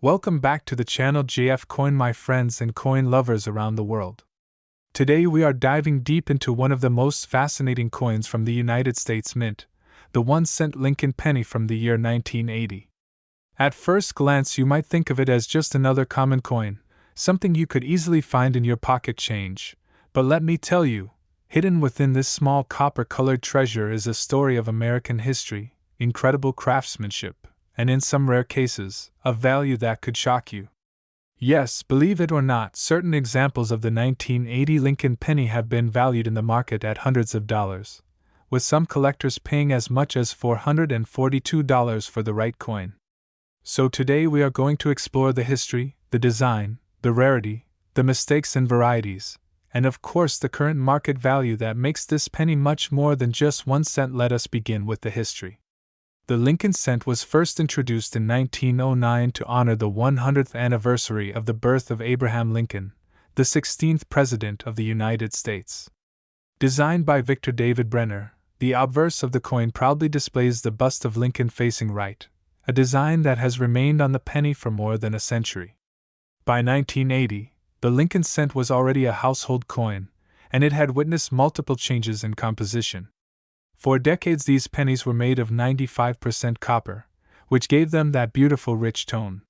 Welcome back to the channel JF Coin, my friends and coin lovers around the world. Today we are diving deep into one of the most fascinating coins from the United States Mint, the 1-cent Lincoln penny from the year 1980. At first glance you might think of it as just another common coin, something you could easily find in your pocket change, but let me tell you, hidden within this small copper-colored treasure is a story of American history, incredible craftsmanship, and in some rare cases, a value that could shock you. Yes, believe it or not, certain examples of the 1980 Lincoln penny have been valued in the market at hundreds of dollars, with some collectors paying as much as $442 for the right coin. So today we are going to explore the history, the design, the rarity, the mistakes and varieties, and of course the current market value that makes this penny much more than just 1 cent. Let us begin with the history. The Lincoln cent was first introduced in 1909 to honor the 100th anniversary of the birth of Abraham Lincoln, the 16th President of the United States. Designed by Victor David Brenner, the obverse of the coin proudly displays the bust of Lincoln facing right, a design that has remained on the penny for more than a century. By 1980, the Lincoln cent was already a household coin, and it had witnessed multiple changes in composition. For decades these pennies were made of 95% copper, which gave them that beautiful rich tone.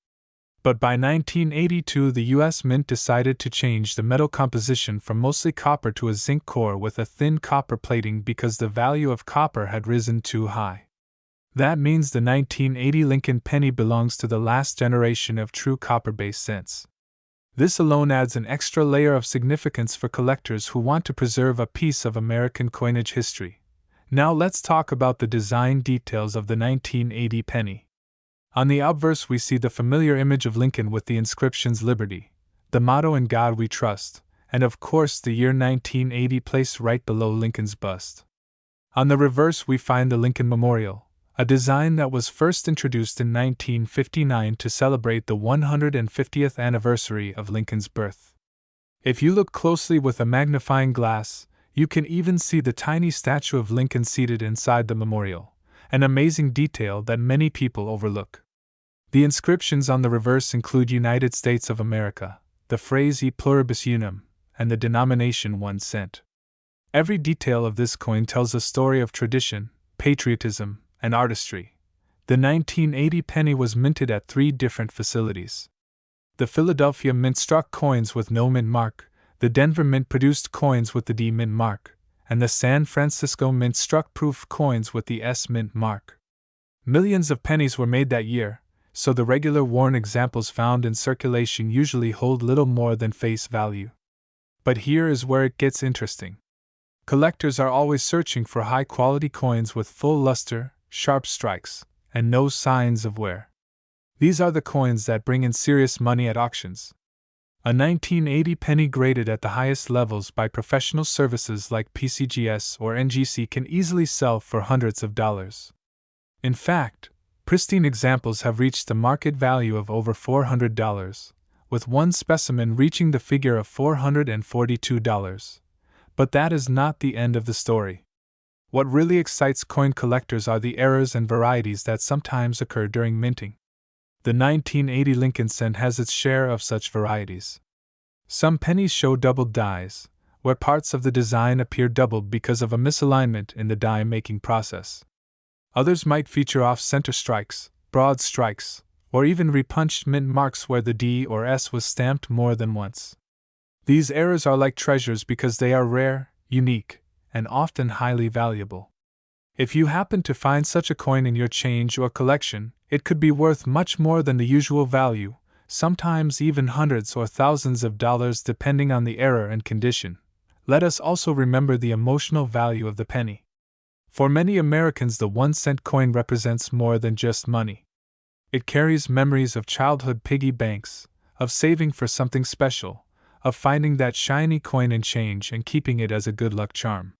But by 1982 the U.S. Mint decided to change the metal composition from mostly copper to a zinc core with a thin copper plating because the value of copper had risen too high. That means the 1980 Lincoln penny belongs to the last generation of true copper-based cents. This alone adds an extra layer of significance for collectors who want to preserve a piece of American coinage history. Now let's talk about the design details of the 1980 penny. On the obverse we see the familiar image of Lincoln with the inscriptions Liberty, the motto In God We Trust, and of course the year 1980 placed right below Lincoln's bust. On the reverse we find the Lincoln Memorial, a design that was first introduced in 1959 to celebrate the 150th anniversary of Lincoln's birth. If you look closely with a magnifying glass, you can even see the tiny statue of Lincoln seated inside the memorial, an amazing detail that many people overlook. The inscriptions on the reverse include United States of America, the phrase E pluribus unum, and the denomination 1 cent. Every detail of this coin tells a story of tradition, patriotism, and artistry. The 1980 penny was minted at 3 different facilities. The Philadelphia Mint struck coins with no mint mark, the Denver Mint produced coins with the D mint mark, and the San Francisco Mint struck proof coins with the S mint mark. Millions of pennies were made that year, so the regular worn examples found in circulation usually hold little more than face value. But here is where it gets interesting. Collectors are always searching for high-quality coins with full luster, sharp strikes, and no signs of wear. These are the coins that bring in serious money at auctions. A 1980 penny graded at the highest levels by professional services like PCGS or NGC can easily sell for hundreds of dollars. In fact, pristine examples have reached a market value of over $400, with one specimen reaching the figure of $442. But that is not the end of the story. What really excites coin collectors are the errors and varieties that sometimes occur during minting. The 1980 Lincoln cent has its share of such varieties. Some pennies show doubled dies, where parts of the design appear doubled because of a misalignment in the die-making process. Others might feature off-center strikes, broad strikes, or even repunched mint marks where the D or S was stamped more than once. These errors are like treasures because they are rare, unique, and often highly valuable. If you happen to find such a coin in your change or collection, it could be worth much more than the usual value, sometimes even hundreds or thousands of dollars depending on the error and condition. Let us also remember the emotional value of the penny. For many Americans, the 1 cent coin represents more than just money. It carries memories of childhood piggy banks, of saving for something special, of finding that shiny coin in change and keeping it as a good luck charm.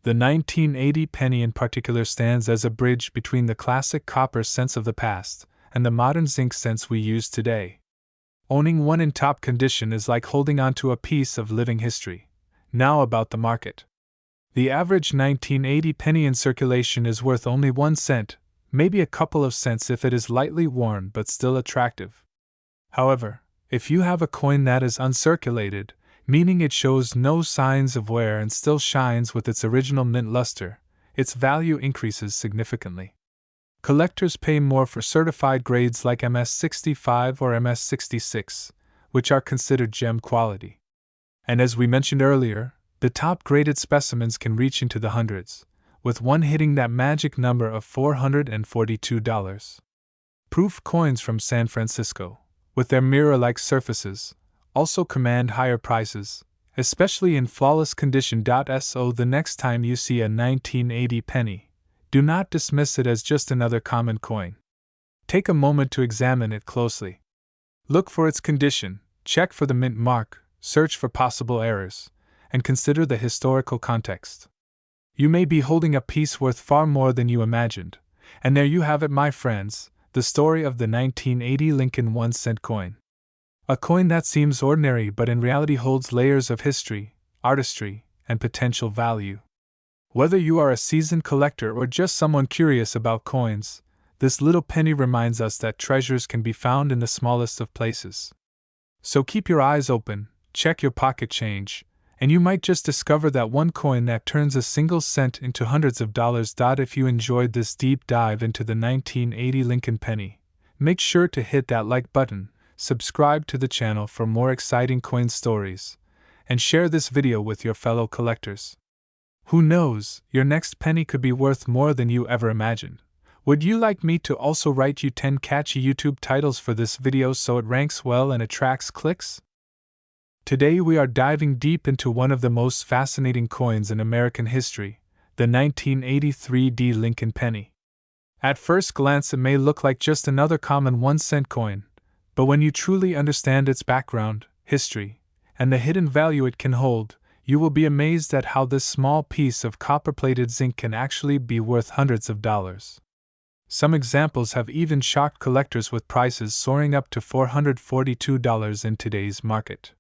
The 1980 penny in particular stands as a bridge between the classic copper cents of the past and the modern zinc cents we use today. Owning one in top condition is like holding onto a piece of living history. Now about the market. The average 1980 penny in circulation is worth only 1 cent, maybe a couple of cents if it is lightly worn but still attractive. However, if you have a coin that is uncirculated, meaning it shows no signs of wear and still shines with its original mint luster, its value increases significantly. Collectors pay more for certified grades like MS65 or MS66, which are considered gem quality. And as we mentioned earlier, the top-graded specimens can reach into the hundreds, with one hitting that magic number of $442. Proof coins from San Francisco, with their mirror-like surfaces, also command higher prices, especially in flawless condition. So the next time you see a 1980 penny, do not dismiss it as just another common coin. Take a moment to examine it closely. Look for its condition, check for the mint mark, search for possible errors, and consider the historical context. You may be holding a piece worth far more than you imagined, and there you have it, my friends, the story of the 1980 Lincoln 1-cent coin. A coin that seems ordinary but in reality holds layers of history, artistry, and potential value. Whether you are a seasoned collector or just someone curious about coins, this little penny reminds us that treasures can be found in the smallest of places. So keep your eyes open, check your pocket change, and you might just discover that one coin that turns a single cent into hundreds of dollars. If you enjoyed this deep dive into the 1980 Lincoln penny, make sure to hit that like button, subscribe to the channel for more exciting coin stories, and share this video with your fellow collectors. Who knows, your next penny could be worth more than you ever imagined. Would you like me to also write you 10 catchy YouTube titles for this video so it ranks well and attracts clicks? Today we are diving deep into one of the most fascinating coins in American history, the 1983 Lincoln penny. At first glance it may look like just another common 1-cent coin, but when you truly understand its background, history, and the hidden value it can hold, you will be amazed at how this small piece of copper-plated zinc can actually be worth hundreds of dollars. Some examples have even shocked collectors with prices soaring up to $442 in today's market.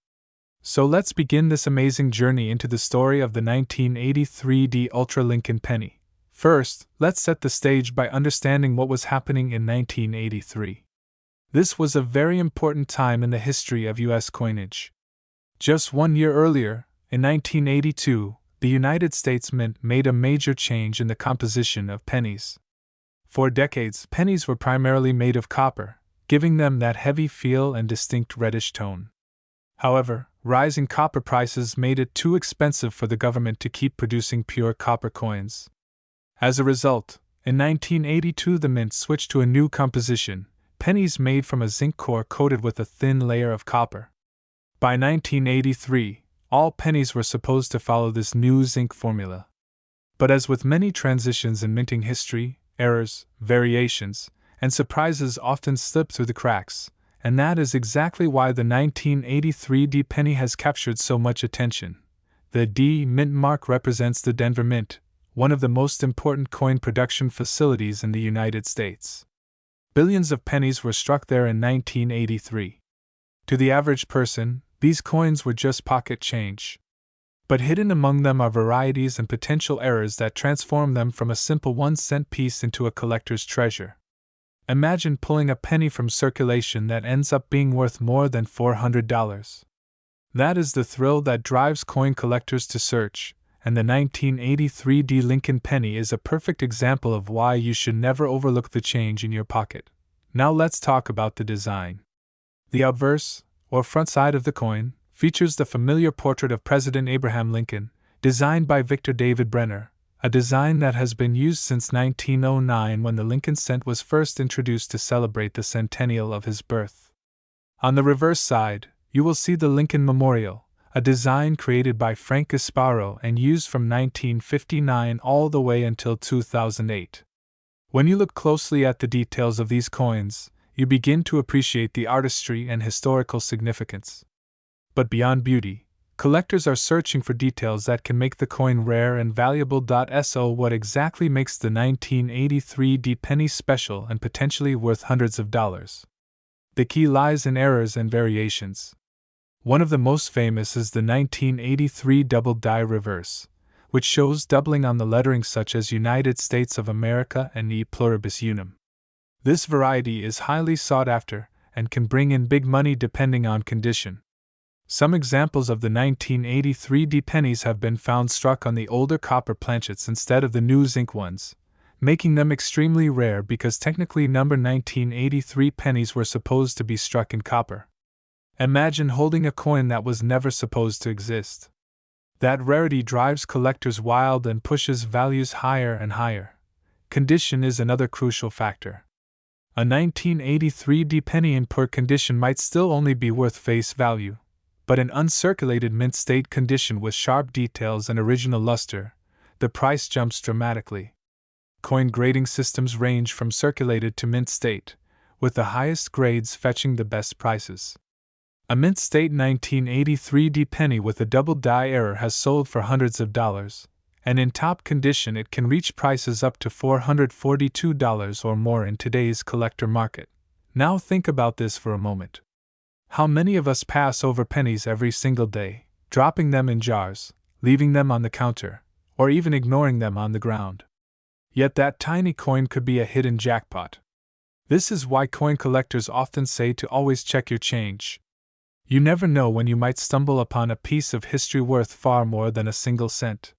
So let's begin this amazing journey into the story of the 1983 Ultra Lincoln penny. First, let's set the stage by understanding what was happening in 1983. This was a very important time in the history of U.S. coinage. Just 1 year earlier, in 1982, the United States Mint made a major change in the composition of pennies. For decades, pennies were primarily made of copper, giving them that heavy feel and distinct reddish tone. However, rising copper prices made it too expensive for the government to keep producing pure copper coins. As a result, in 1982 the mint switched to a new composition, pennies made from a zinc core coated with a thin layer of copper. By 1983, all pennies were supposed to follow this new zinc formula. But as with many transitions in minting history, errors, variations, and surprises often slip through the cracks, and that is exactly why the 1983 penny has captured so much attention. The D mint mark represents the Denver Mint, one of the most important coin production facilities in the United States. Billions of pennies were struck there in 1983. To the average person, these coins were just pocket change. But hidden among them are varieties and potential errors that transform them from a simple 1-cent piece into a collector's treasure. Imagine pulling a penny from circulation that ends up being worth more than $400. That is the thrill that drives coin collectors to search, and the 1983 Lincoln penny is a perfect example of why you should never overlook the change in your pocket. Now let's talk about the design. The obverse, or front side of the coin, features the familiar portrait of President Abraham Lincoln, designed by Victor David Brenner, a design that has been used since 1909 when the Lincoln cent was first introduced to celebrate the centennial of his birth. On the reverse side, you will see the Lincoln Memorial, a design created by Frank Gasparo and used from 1959 all the way until 2008. When you look closely at the details of these coins, you begin to appreciate the artistry and historical significance. But beyond beauty, collectors are searching for details that can make the coin rare and valuable. So what exactly makes the 1983 penny special and potentially worth hundreds of dollars? The key lies in errors and variations. One of the most famous is the 1983 double die reverse, which shows doubling on the lettering such as United States of America and E pluribus unum. This variety is highly sought after, and can bring in big money depending on condition. Some examples of the 1983 pennies have been found struck on the older copper planchets instead of the new zinc ones, making them extremely rare because technically number 1983 pennies were supposed to be struck in copper. Imagine holding a coin that was never supposed to exist. That rarity drives collectors wild and pushes values higher and higher. Condition is another crucial factor. A 1983 penny in poor condition might still only be worth face value, but in uncirculated mint state condition with sharp details and original luster, the price jumps dramatically. Coin grading systems range from circulated to mint state, with the highest grades fetching the best prices. A mint state 1983 penny with a double die error has sold for hundreds of dollars, and in top condition it can reach prices up to $442 or more in today's collector market. Now think about this for a moment. How many of us pass over pennies every single day, dropping them in jars, leaving them on the counter, or even ignoring them on the ground? Yet that tiny coin could be a hidden jackpot. This is why coin collectors often say to always check your change. You never know when you might stumble upon a piece of history worth far more than a single cent.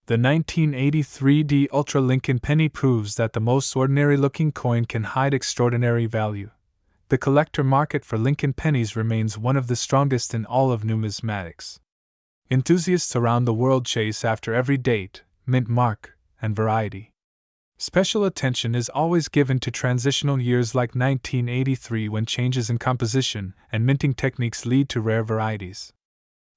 The 1983 Ultra Lincoln penny proves that the most ordinary-looking coin can hide extraordinary value. The collector market for Lincoln pennies remains one of the strongest in all of numismatics. Enthusiasts around the world chase after every date, mint mark, and variety. Special attention is always given to transitional years like 1983 when changes in composition and minting techniques lead to rare varieties.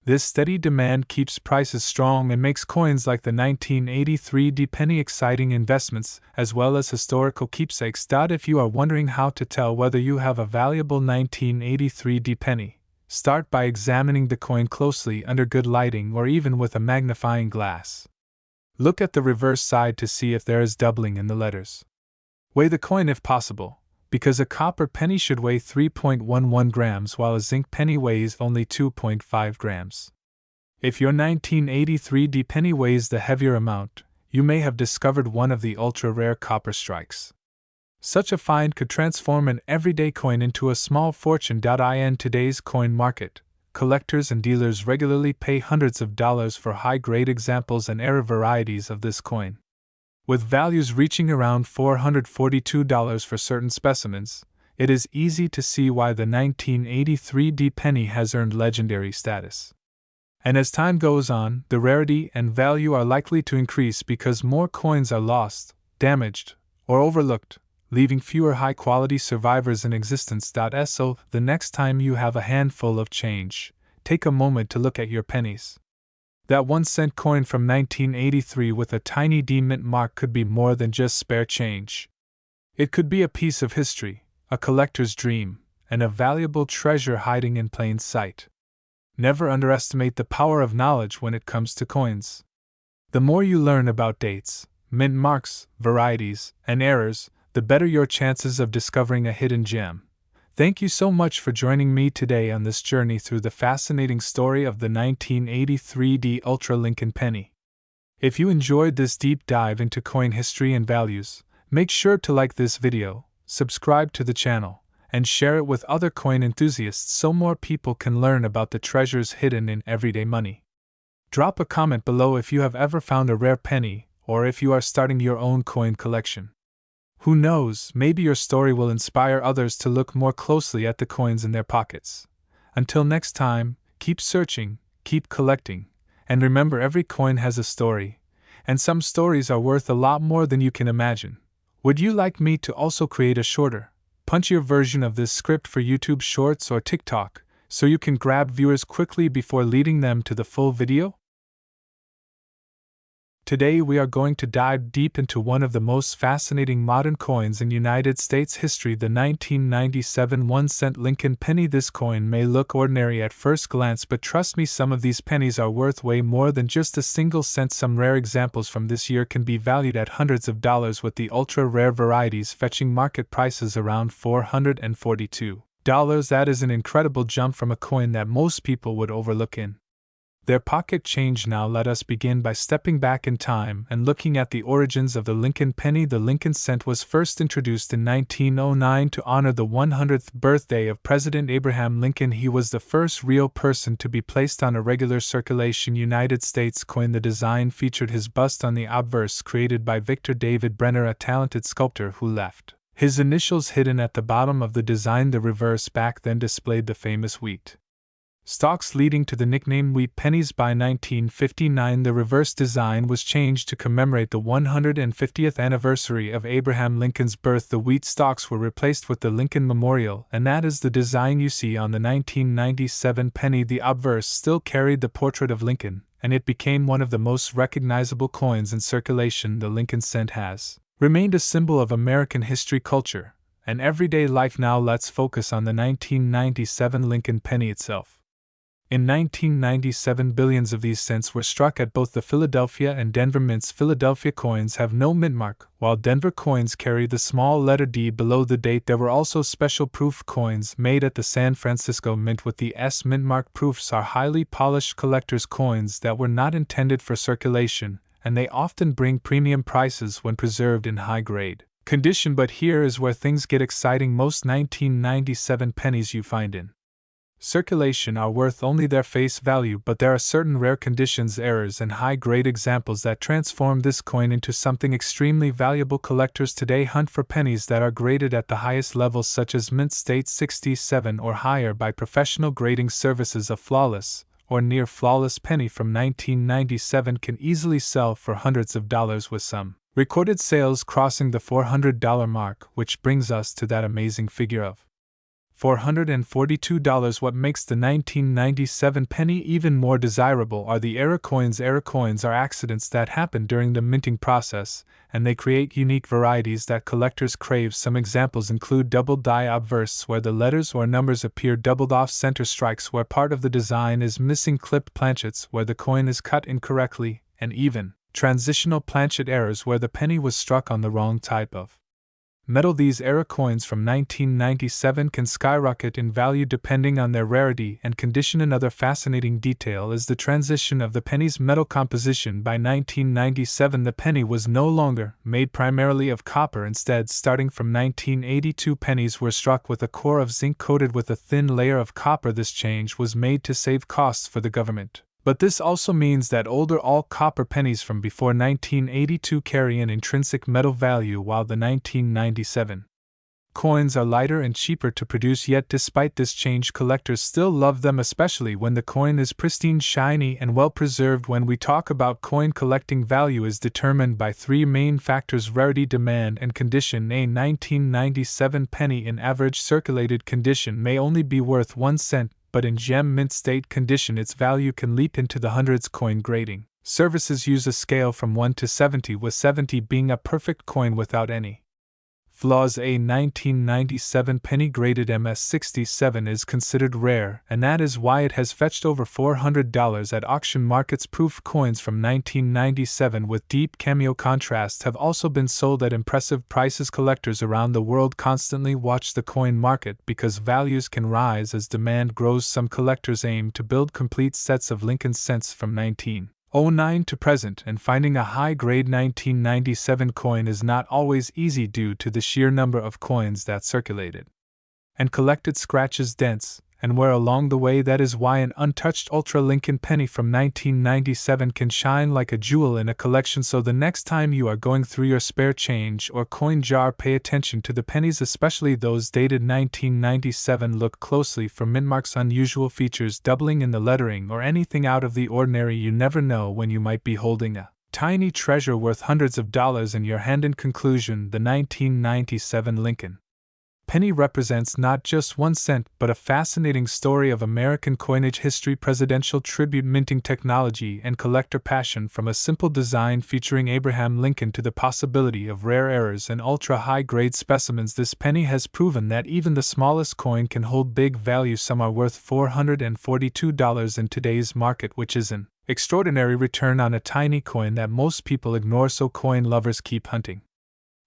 This steady demand keeps prices strong and makes coins like the 1983 penny exciting investments as well as historical keepsakes. If you are wondering how to tell whether you have a valuable 1983 penny, start by examining the coin closely under good lighting or even with a magnifying glass. Look at the reverse side to see if there is doubling in the letters. Weigh the coin if possible, because a copper penny should weigh 3.11 grams while a zinc penny weighs only 2.5 grams. If your 1983 penny weighs the heavier amount, you may have discovered one of the ultra-rare copper strikes. Such a find could transform an everyday coin into a small fortune. In today's coin market, collectors and dealers regularly pay hundreds of dollars for high-grade examples and rare varieties of this coin. With values reaching around $442 for certain specimens, it is easy to see why the 1983 penny has earned legendary status. And as time goes on, the rarity and value are likely to increase because more coins are lost, damaged, or overlooked, leaving fewer high-quality survivors in existence. So, the next time you have a handful of change, take a moment to look at your pennies. That 1-cent coin from 1983 with a tiny D mint mark could be more than just spare change. It could be a piece of history, a collector's dream, and a valuable treasure hiding in plain sight. Never underestimate the power of knowledge when it comes to coins. The more you learn about dates, mint marks, varieties, and errors, the better your chances of discovering a hidden gem. Thank you so much for joining me today on this journey through the fascinating story of the 1983 Ultra Lincoln penny. If you enjoyed this deep dive into coin history and values, make sure to like this video, subscribe to the channel, and share it with other coin enthusiasts so more people can learn about the treasures hidden in everyday money. Drop a comment below if you have ever found a rare penny, or if you are starting your own coin collection. Who knows, maybe your story will inspire others to look more closely at the coins in their pockets. Until next time, keep searching, keep collecting, and remember every coin has a story, and some stories are worth a lot more than you can imagine. Would you like me to also create a shorter, punchier version of this script for YouTube Shorts or TikTok, so you can grab viewers quickly before leading them to the full video? Today we are going to dive deep into one of the most fascinating modern coins in United States history, the 1997 1-cent Lincoln penny. This coin may look ordinary at first glance, but trust me, some of these pennies are worth way more than just a single cent. Some rare examples from this year can be valued at hundreds of dollars, with the ultra-rare varieties fetching market prices around $442. That is an incredible jump from a coin that most people would overlook in Their pocket change. Now let us begin by stepping back in time and looking at the origins of the Lincoln penny. The Lincoln cent was first introduced in 1909 to honor the 100th birthday of President Abraham Lincoln. He was the first real person to be placed on a regular circulation United States coin. The design featured his bust on the obverse, created by Victor David Brenner, a talented sculptor who left his initials hidden at the bottom of the design. The reverse back then displayed the famous wheat stalks, leading to the nickname wheat pennies. By 1959, the reverse design was changed to commemorate the 150th anniversary of Abraham Lincoln's birth. The wheat stalks were replaced with the Lincoln Memorial, and that is the design you see on the 1997 penny. The obverse still carried the portrait of Lincoln, and it became one of the most recognizable coins in circulation. The Lincoln cent has remained a symbol of American history, culture, and everyday life. Now let's focus on the 1997 Lincoln penny itself. In 1997, billions of these cents were struck at both the Philadelphia and Denver mints. Philadelphia coins have no mint mark, while Denver coins carry the small letter D below the date. There were also special proof coins made at the San Francisco Mint with the S mint mark. Proofs are highly polished collector's coins that were not intended for circulation, and they often bring premium prices when preserved in high-grade condition. But here is where things get exciting. Most 1997 pennies you find in circulation are worth only their face value, but there are certain rare conditions, errors, and high-grade examples that transform this coin into something extremely valuable. Collectors today hunt for pennies that are graded at the highest levels, such as mint state 67 or higher by professional grading services. A flawless or near flawless penny from 1997 can easily sell for hundreds of dollars, with some recorded sales crossing the $400 mark, which brings us to that amazing figure of $442. What makes the 1997 penny even more desirable are the error coins. Error coins are accidents that happen during the minting process, and they create unique varieties that collectors crave. Some examples include double die obverse, where the letters or numbers appear doubled off center, strikes where part of the design is missing, clipped planchets where the coin is cut incorrectly, and even transitional planchet errors where the penny was struck on the wrong type of metal. These error coins from 1997 can skyrocket in value depending on their rarity and condition. Another fascinating detail is the transition of the penny's metal composition. By 1997, the penny was no longer made primarily of copper. Instead, starting from 1982, pennies were struck with a core of zinc coated with a thin layer of copper. This change was made to save costs for the government, but this also means that older all-copper pennies from before 1982 carry an intrinsic metal value, while the 1997 coins are lighter and cheaper to produce. Yet despite this change, collectors still love them, especially when the coin is pristine, shiny, and well preserved. When we talk about coin collecting, value is determined by three main factors: rarity, demand, and condition. A 1997 penny in average circulated condition may only be worth 1 cent, but in gem mint state condition its value can leap into the hundreds. Coin grading services use a scale from 1 to 70, with 70 being a perfect coin without any flaws. A 1997 penny graded MS67 is considered rare, and that is why it has fetched over $400 at auction markets. Proof coins from 1997 with deep cameo contrast have also been sold at impressive prices. Collectors around the world constantly watch the coin market because values can rise as demand grows. Some collectors aim to build complete sets of Lincoln cents from 1909 to present, and finding a high-grade 1997 coin is not always easy due to the sheer number of coins that circulated and collected, scratches, dents, and wear along the way. That is why an untouched Ultra Lincoln penny from 1997 can shine like a jewel in a collection. So the next time you are going through your spare change or coin jar, pay attention to the pennies, especially those dated 1997. Look closely for mint marks, unusual features, doubling in the lettering, or anything out of the ordinary. You never know when you might be holding a tiny treasure worth hundreds of dollars in your hand. In conclusion, the 1997 Lincoln penny represents not just 1 cent, but a fascinating story of American coinage history, presidential tribute, minting technology, and collector passion. From a simple design featuring Abraham Lincoln to the possibility of rare errors and ultra-high-grade specimens, this penny has proven that even the smallest coin can hold big value. Some are worth $442 in today's market, which is an extraordinary return on a tiny coin that most people ignore, so coin lovers keep hunting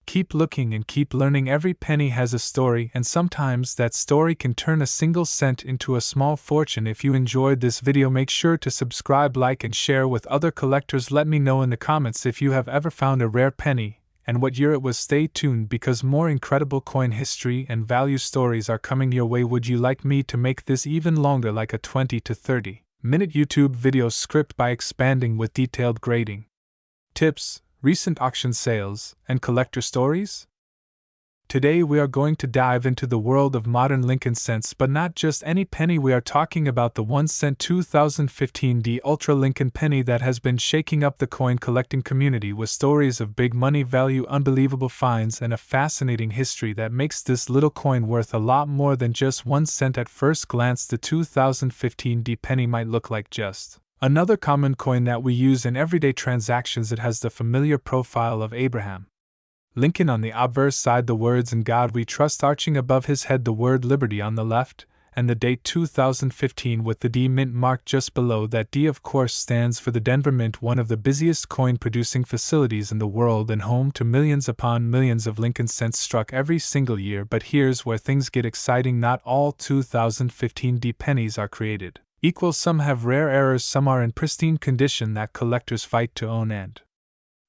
Keep looking and keep learning. Every penny has a story, and sometimes that story can turn a single cent into a small fortune. If you enjoyed this video, make sure to subscribe, like, and share with other collectors. Let me know in the comments if you have ever found a rare penny and what year it was. Stay tuned because more incredible coin history and value stories are coming your way. Would you like me to make this even longer, like a 20 to 30 minute YouTube video script, by expanding with detailed grading, tips, recent auction sales, and collector stories? Today we are going to dive into the world of modern Lincoln cents, but not just any penny. We are talking about the 1 cent 2015 D Ultra Lincoln penny that has been shaking up the coin collecting community with stories of big money value, unbelievable finds, and a fascinating history that makes this little coin worth a lot more than just 1 cent. At first glance, the 2015 D penny might look like just another common coin that we use in everyday transactions. It has the familiar profile of Abraham Lincoln on the obverse side, the words "In God We Trust" arching above his head, the word "Liberty" on the left, and the date 2015 with the D Mint mark just below. That D, of course, stands for the Denver Mint, one of the busiest coin-producing facilities in the world and home to millions upon millions of Lincoln cents struck every single year. But here's where things get exciting. Not all 2015 D pennies are created equal. Some have rare errors, some are in pristine condition that collectors fight to own, and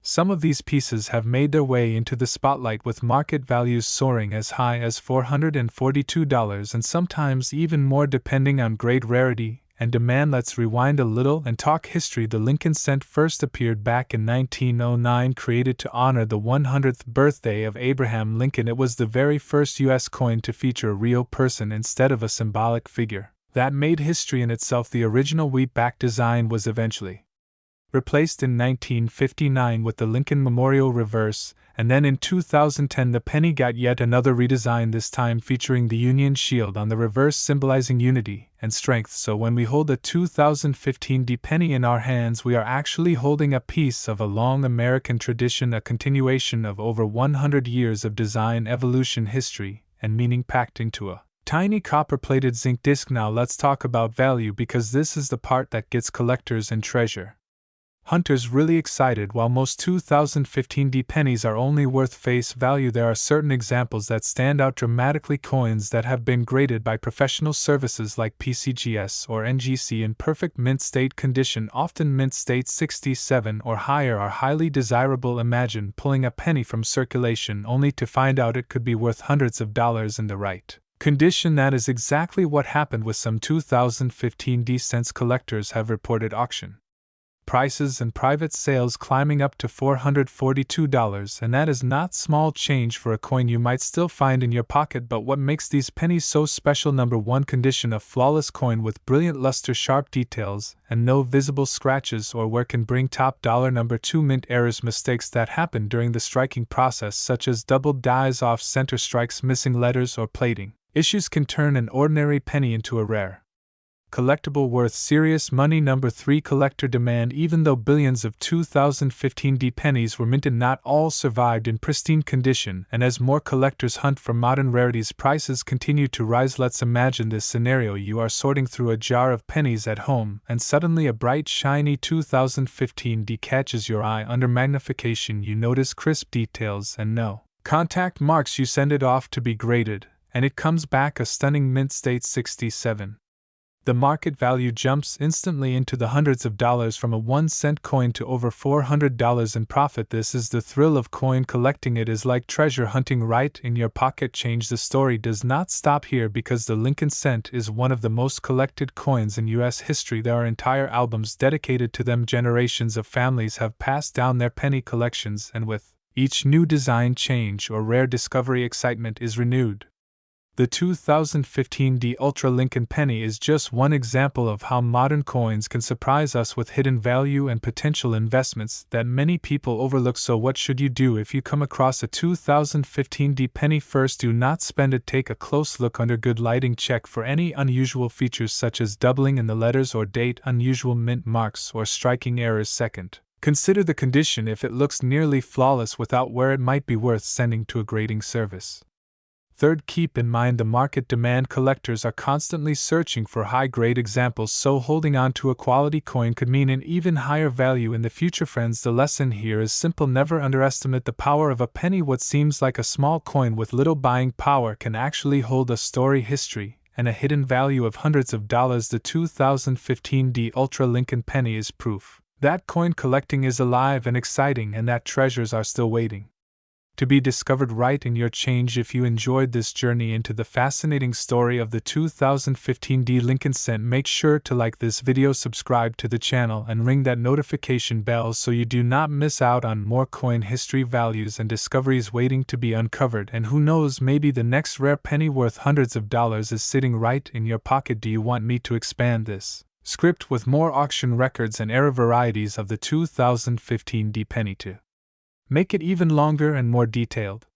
some of these pieces have made their way into the spotlight with market values soaring as high as $442 and sometimes even more depending on grade, rarity, and demand. Let's rewind a little and talk history. The Lincoln cent first appeared back in 1909, created to honor the 100th birthday of Abraham Lincoln. It was the very first U.S. coin to feature a real person instead of a symbolic figure. That made history in itself. The original wheatback design was eventually replaced in 1959 with the Lincoln Memorial reverse, and then in 2010 the penny got yet another redesign, this time featuring the Union Shield on the reverse, symbolizing unity and strength. So when we hold a 2015 D penny in our hands, we are actually holding a piece of a long American tradition, a continuation of over 100 years of design, evolution, history, and meaning packed into a tiny copper-plated zinc disc. Now let's talk about value, because this is the part that gets collectors and treasure hunters really excited. While most 2015 D pennies are only worth face value, there are certain examples that stand out dramatically. Coins that have been graded by professional services like PCGS or NGC in perfect mint state condition, often mint state 67 or higher, are highly desirable. Imagine pulling a penny from circulation only to find out it could be worth hundreds of dollars in the right condition. That is exactly what happened with some 2015 D cents. Collectors have reported auction prices and private sales climbing up to $442, and that is not small change for a coin you might still find in your pocket. But what makes these pennies so special? Number 1, condition: a flawless coin with brilliant luster, sharp details, and no visible scratches or wear can bring top dollar. Number 2, mint errors, mistakes that happen during the striking process, such as doubled dies, off-center strikes, missing letters, or plating issues, can turn an ordinary penny into a rare collectible worth serious money. Number 3, collector demand. Even though billions of 2015 D pennies were minted, not all survived in pristine condition, and as more collectors hunt for modern rarities, prices continue to rise. Let's imagine this scenario: you are sorting through a jar of pennies at home, and suddenly a bright, shiny 2015 D catches your eye. Under magnification, you notice crisp details and no contact marks. You send it off to be graded, and it comes back a stunning mint state 67. The market value jumps instantly into the hundreds of dollars, from a 1 cent coin to over $400 in profit. This is the thrill of coin collecting. It is like treasure hunting right in your pocket. Change. The story does not stop here, because the Lincoln cent is one of the most collected coins in U.S. history. There are entire albums dedicated to them. Generations of families have passed down their penny collections, and with each new design change or rare discovery, excitement is renewed. The 2015 D Ultra Lincoln penny is just one example of how modern coins can surprise us with hidden value and potential investments that many people overlook. So what should you do if you come across a 2015 D penny? First, do not spend it. Take a close look under good lighting. Check for any unusual features such as doubling in the letters or date, unusual mint marks, or striking errors. Second, consider the condition. If it looks nearly flawless without wear, it might be worth sending to a grading service. Third, keep in mind the market demand. Collectors are constantly searching for high-grade examples, so holding on to a quality coin could mean an even higher value in the future. Friends, the lesson here is simple: never underestimate the power of a penny. What seems like a small coin with little buying power can actually hold a story, history, and a hidden value of hundreds of dollars. The 2015 D Ultra Lincoln penny is proof that coin collecting is alive and exciting, and that treasures are still waiting to be discovered right in your change. If you enjoyed this journey into the fascinating story of the 2015 D Lincoln cent, make sure to like this video, subscribe to the channel, and ring that notification bell so you do not miss out on more coin history, values, and discoveries waiting to be uncovered. And who knows, maybe the next rare penny worth hundreds of dollars is sitting right in your pocket. Do you want me to expand this script with more auction records and rare varieties of the 2015 D penny to make it even longer and more detailed?